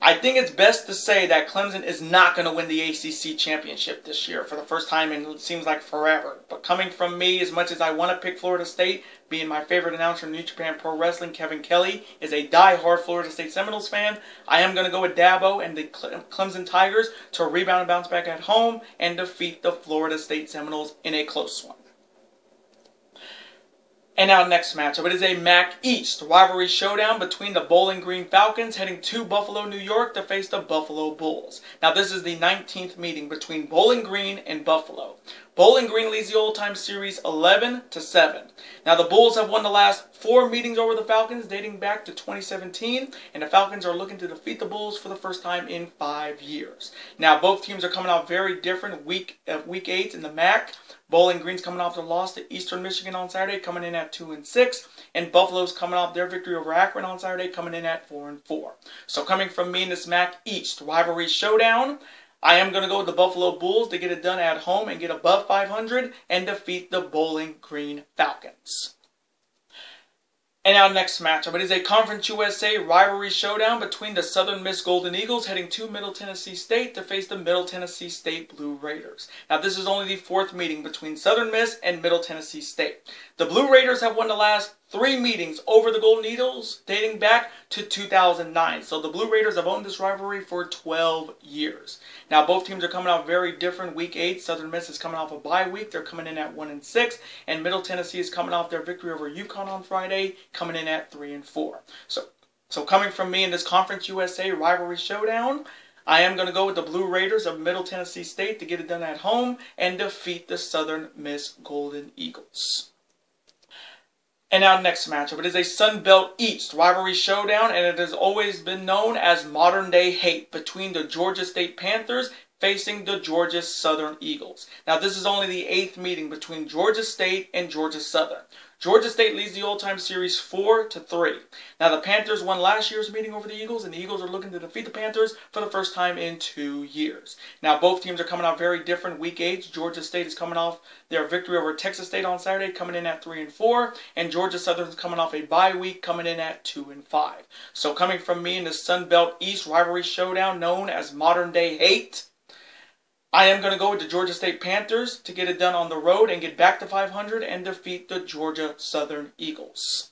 Speaker 1: I think it's best to say that Clemson is not going to win the ACC championship this year for the first time in it seems like forever. But coming from me, as much as I want to pick Florida State, being my favorite announcer in New Japan Pro Wrestling, Kevin Kelly, is a die-hard Florida State Seminoles fan, I am going to go with Dabo and the Clemson Tigers to rebound and bounce back at home and defeat the Florida State Seminoles in a close one. And our next matchup, it is a MAC East rivalry showdown between the Bowling Green Falcons heading to Buffalo, New York to face the Buffalo Bulls. Now this is the 19th meeting between Bowling Green and Buffalo. Bowling Green leads the old-time series 11-7. Now the Bulls have won the last 4 meetings over the Falcons dating back to 2017, and the Falcons are looking to defeat the Bulls for the first time in 5 years. Now both teams are coming out very different. Week 8 in the MAC. Bowling Green's coming off their loss to Eastern Michigan on Saturday, coming in at 2-6, and Buffalo's coming off their victory over Akron on Saturday, coming in at 4-4. So coming from me in this MAC East rivalry showdown, I am going to go with the Buffalo Bulls to get it done at home and get above 500 and defeat the Bowling Green Falcons. And our next matchup, it is a Conference USA rivalry showdown between the Southern Miss Golden Eagles heading to Middle Tennessee State to face the Middle Tennessee State Blue Raiders. Now this is only the 4th meeting between Southern Miss and Middle Tennessee State. The Blue Raiders have won the last 3 meetings over the Golden Eagles dating back to 2009. So the Blue Raiders have owned this rivalry for 12 years. Now both teams are coming out very different. Week 8, Southern Miss is coming off a bye week. They're coming in at 1-6. And Middle Tennessee is coming off their victory over UConn on Friday, coming in at 3-4. So coming from me in this Conference USA rivalry showdown, I am going to go with the Blue Raiders of Middle Tennessee State to get it done at home and defeat the Southern Miss Golden Eagles. And our next matchup, it is a Sun Belt East rivalry showdown, and it has always been known as modern-day hate between the Georgia State Panthers facing the Georgia Southern Eagles. Now, this is only the 8th meeting between Georgia State and Georgia Southern. Georgia State leads the old-time series 4-3. Now, the Panthers won last year's meeting over the Eagles, and the Eagles are looking to defeat the Panthers for the first time in 2 years. Now, both teams are coming out very different. Week 8, Georgia State is coming off their victory over Texas State on Saturday, coming in at 3-4, and Georgia Southern is coming off a bye week, coming in at 2-5. So, coming from me in the Sun Belt East rivalry showdown known as modern-day hate, I am going to go with the Georgia State Panthers to get it done on the road and get back to 500 and defeat the Georgia Southern Eagles.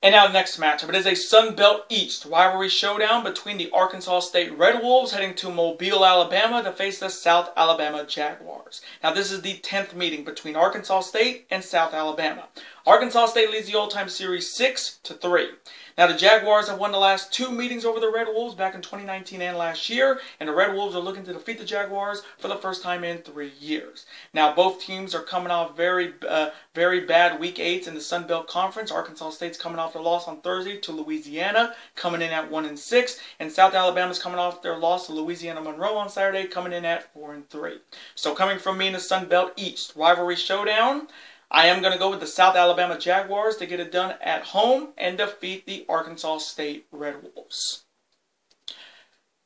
Speaker 1: And now the next matchup, it is a Sun Belt East rivalry showdown between the Arkansas State Red Wolves heading to Mobile, Alabama to face the South Alabama Jaguars. Now this is the 10th meeting between Arkansas State and South Alabama. Arkansas State leads the old-time series 6-3. Now the Jaguars have won the last 2 meetings over the Red Wolves back in 2019 and last year, and the Red Wolves are looking to defeat the Jaguars for the first time in 3 years. Now both teams are coming off very bad Week 8s in the Sun Belt Conference. Arkansas State's coming off their loss on Thursday to Louisiana, coming in at 1-6, and South Alabama's coming off their loss to Louisiana Monroe on Saturday, coming in at 4-3. So coming from me in the Sun Belt East rivalry showdown, I am going to go with the South Alabama Jaguars to get it done at home and defeat the Arkansas State Red Wolves.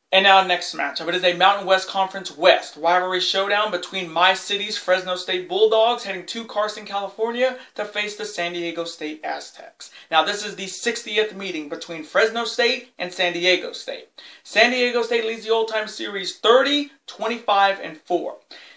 Speaker 1: And now next matchup, it is a Mountain West Conference West rivalry showdown between my city's Fresno State Bulldogs heading to Carson, California to face the San Diego State Aztecs. Now this is the 60th meeting between Fresno State and San Diego State. San Diego State leads the old-time series 30-25-4.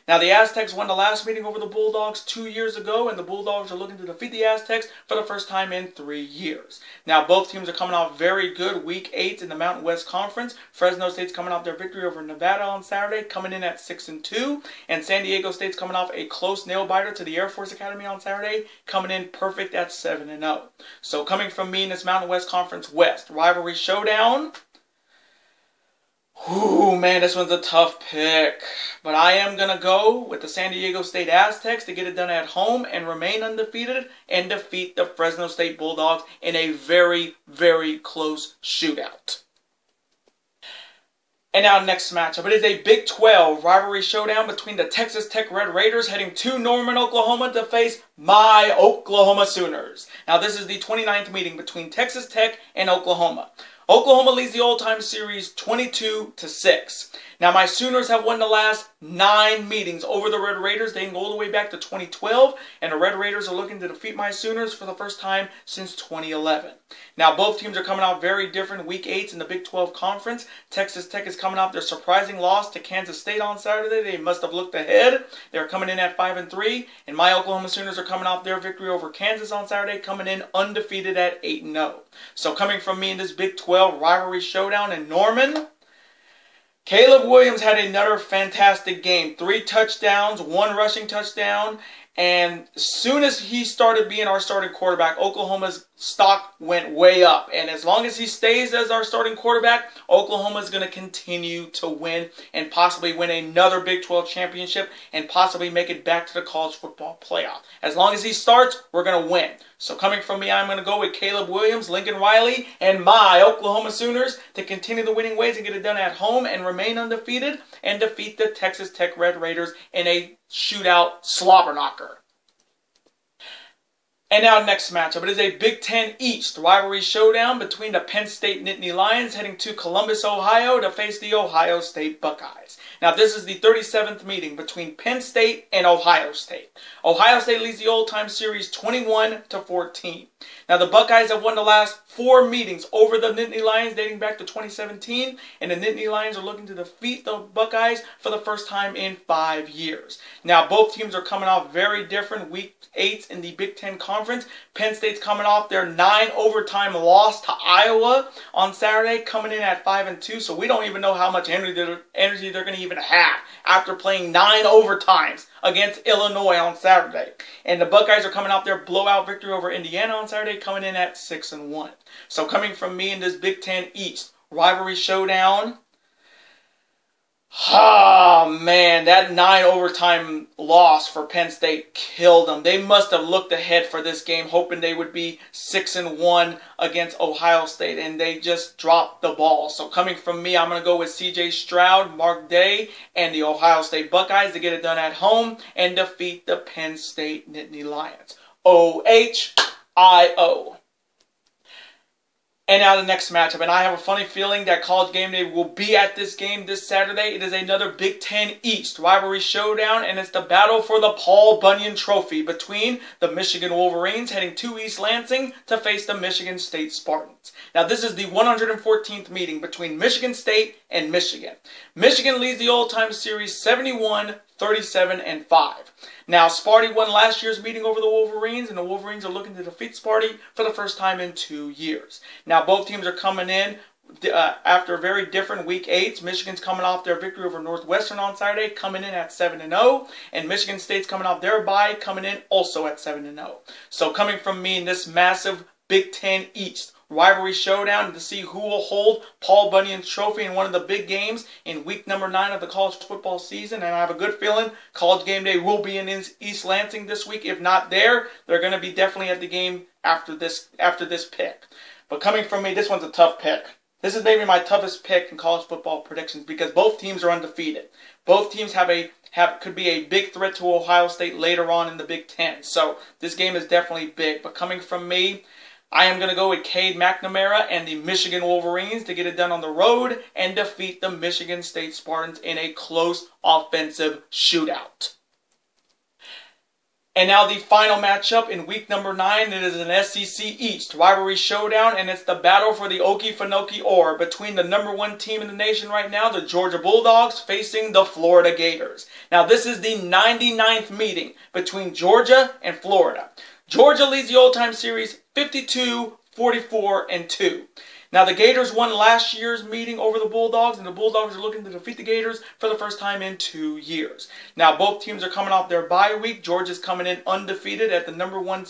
Speaker 1: Now, the Aztecs won the last meeting over the Bulldogs 2 years ago, and the Bulldogs are looking to defeat the Aztecs for the first time in 3 years. Now, both teams are coming off very good Week 8 in the Mountain West Conference. Fresno State's coming off their victory over Nevada on Saturday, coming in at 6-2, and San Diego State's coming off a close nail-biter to the Air Force Academy on Saturday, coming in perfect at 7-0. So, coming from me in this Mountain West Conference West rivalry showdown, ooh, man, this one's a tough pick. But I am going to go with the San Diego State Aztecs to get it done at home and remain undefeated and defeat the Fresno State Bulldogs in a very, very close shootout. And now next matchup, it is a Big 12 rivalry showdown between the Texas Tech Red Raiders heading to Norman, Oklahoma to face my Oklahoma Sooners. Now this is the 29th meeting between Texas Tech and Oklahoma. Oklahoma leads the all-time series 22-6. Now, my Sooners have won the last 9 meetings over the Red Raiders. They can go all the way back to 2012, and the Red Raiders are looking to defeat my Sooners for the first time since 2011. Now, both teams are coming out very different Week 8s in the Big 12 Conference. Texas Tech is coming off their surprising loss to Kansas State on Saturday. They must have looked ahead. They're coming in at 5-3, and my Oklahoma Sooners are coming off their victory over Kansas on Saturday, coming in undefeated at 8-0. So, coming from me in this Big 12 rivalry showdown in Norman, Caleb Williams had another fantastic game. 3 touchdowns, 1 rushing touchdown, And as soon as he started being our starting quarterback, Oklahoma's stock went way up. And as long as he stays as our starting quarterback, Oklahoma is going to continue to win and possibly win another Big 12 championship and possibly make it back to the college football playoff. As long as he starts, we're going to win. So coming from me, I'm going to go with Caleb Williams, Lincoln Riley, and my Oklahoma Sooners to continue the winning ways and get it done at home and remain undefeated and defeat the Texas Tech Red Raiders in a shootout slobber knocker. And now next matchup, it is a Big Ten East rivalry showdown between the Penn State Nittany Lions heading to Columbus, Ohio to face the Ohio State Buckeyes. Now this is the 37th meeting between Penn State and Ohio State. Ohio State leads the old-time series 21-14. Now the Buckeyes have won the last 4 meetings over the Nittany Lions dating back to 2017, and the Nittany Lions are looking to defeat the Buckeyes for the first time in 5 years. Now both teams are coming off very different week 8s in the Big Ten Conference. Penn State's coming off their 9-overtime loss to Iowa on Saturday, coming in at 5-2, so we don't even know how much energy they're going to even have after playing 9 overtimes against Illinois on Saturday. And the Buckeyes are coming off their blowout victory over Indiana on Saturday, coming in at 6-1. So coming from me in this Big Ten East rivalry showdown, oh man, that 9-overtime loss for Penn State killed them. They must have looked ahead for this game, hoping they would be 6-1 against Ohio State, and they just dropped the ball. So coming from me, I'm going to go with C.J. Stroud, Mark Day, and the Ohio State Buckeyes to get it done at home and defeat the Penn State Nittany Lions. OHIO. And now the next matchup, and I have a funny feeling that College Game Day will be at this game this Saturday. It is another Big Ten East rivalry showdown, and it's the battle for the Paul Bunyan Trophy between the Michigan Wolverines heading to East Lansing to face the Michigan State Spartans. Now this is the 114th meeting between Michigan State and Michigan. Michigan leads the all-time series 71-37-5. Now, Sparty won last year's meeting over the Wolverines, and the Wolverines are looking to defeat Sparty for the first time in 2 years. Now, both teams are coming in after very different Week 8s. Michigan's coming off their victory over Northwestern on Saturday, coming in at 7-0, and Michigan State's coming off their bye, coming in also at 7-0. So coming from me in this massive Big Ten East rivalry showdown to see who will hold Paul Bunyan's trophy in one of the big games in week number 9 of the college football season. And I have a good feeling College Game Day will be in East Lansing this week. If not there, they're going to be definitely at the game after this pick. But coming from me, this one's a tough pick. This is maybe my toughest pick in college football predictions because both teams are undefeated. Both teams could be a big threat to Ohio State later on in the Big Ten. So this game is definitely big. But coming from me, I am going to go with Cade McNamara and the Michigan Wolverines to get it done on the road and defeat the Michigan State Spartans in a close offensive shootout. And now the final matchup in week number 9, it is an SEC East rivalry showdown, and it's the battle for the Okefenokee Ore between the number 1 team in the nation right now, the Georgia Bulldogs, facing the Florida Gators. Now this is the 99th meeting between Georgia and Florida. Georgia leads the all-time series 52-44-2. Now, the Gators won last year's meeting over the Bulldogs, and the Bulldogs are looking to defeat the Gators for the first time in 2 years. Now, both teams are coming off their bye week. Georgia's coming in undefeated at the number one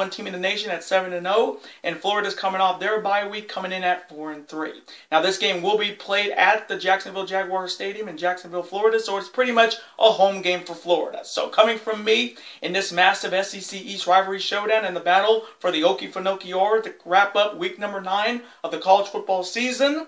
Speaker 1: team in the nation at 7-0, and Florida's coming off their bye week, coming in at 4-3. Now, this game will be played at the Jacksonville Jaguars Stadium in Jacksonville, Florida, so it's pretty much a home game for Florida. So, coming from me in this massive SEC East rivalry showdown and the battle for the Okefenokee Ore to wrap up week number 9 of the college football season,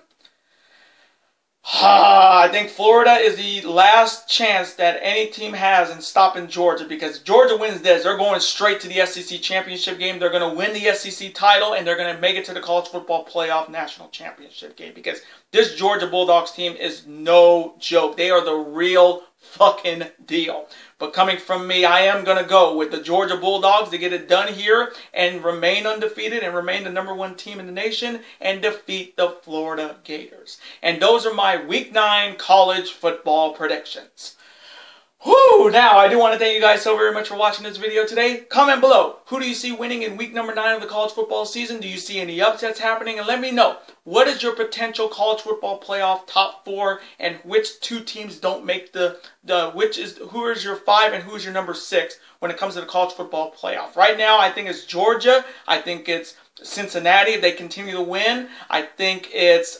Speaker 1: I think Florida is the last chance that any team has in stopping Georgia, because if Georgia wins this, they're going straight to the SEC championship game. They're going to win the SEC title, and they're going to make it to the college football playoff national championship game, because this Georgia Bulldogs team is no joke. They are the real fucking deal. But coming from me, I am going to go with the Georgia Bulldogs to get it done here and remain undefeated and remain the number 1 team in the nation and defeat the Florida Gators. And those are my Week 9 college football predictions. Whew, now I do want to thank you guys so very much for watching this video today. Comment below, who do you see winning in week number 9 of the college football season? Do you see any upsets happening? And let me know, what is your potential college football playoff top 4 and which 2 teams don't make who is your 5 and who is your number 6 when it comes to the college football playoff? Right now I think it's Georgia. I think it's Cincinnati if they continue to win. I think it's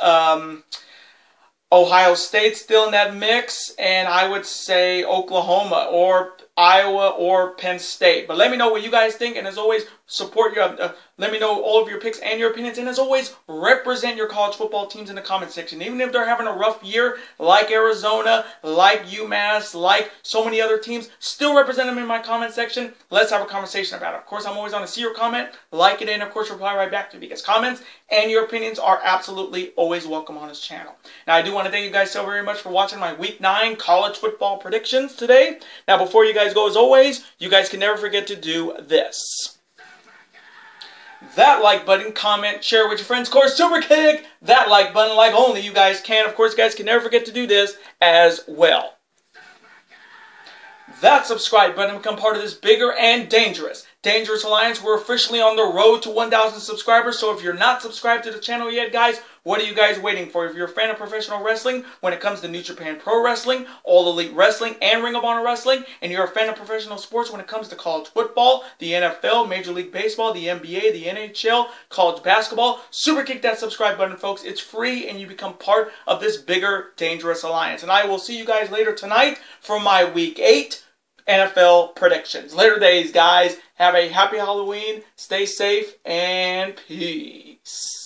Speaker 1: Ohio State still in that mix, and I would say Oklahoma or Iowa or Penn State. But let me know what you guys think, and as always, support your. Let me know all of your picks and your opinions, and as always, represent your college football teams in the comment section. Even if they're having a rough year, like Arizona, like UMass, like so many other teams, still represent them in my comment section. Let's have a conversation about it. Of course, I'm always on to see your comment, like it, and of course, reply right back to you because comments and your opinions are absolutely always welcome on this channel. Now, I do want to thank you guys so very much for watching my Week 9 college football predictions today. Now, before you guys go, as always, you guys can never forget to do this. That like button, comment, share with your friends. Of course, super kick that like button like only you guys can. Of course, you guys can never forget to do this as well. That subscribe button, become part of this bigger and dangerous alliance. We're officially on the road to 1,000 subscribers. So if you're not subscribed to the channel yet, guys, what are you guys waiting for? If you're a fan of professional wrestling, when it comes to New Japan Pro Wrestling, All Elite Wrestling, and Ring of Honor Wrestling, and you're a fan of professional sports when it comes to college football, the NFL, Major League Baseball, the NBA, the NHL, college basketball, super kick that subscribe button, folks. It's free, and you become part of this bigger, dangerous alliance. And I will see you guys later tonight for my Week 8 NFL predictions. Later days, guys. Have a happy Halloween. Stay safe, and peace.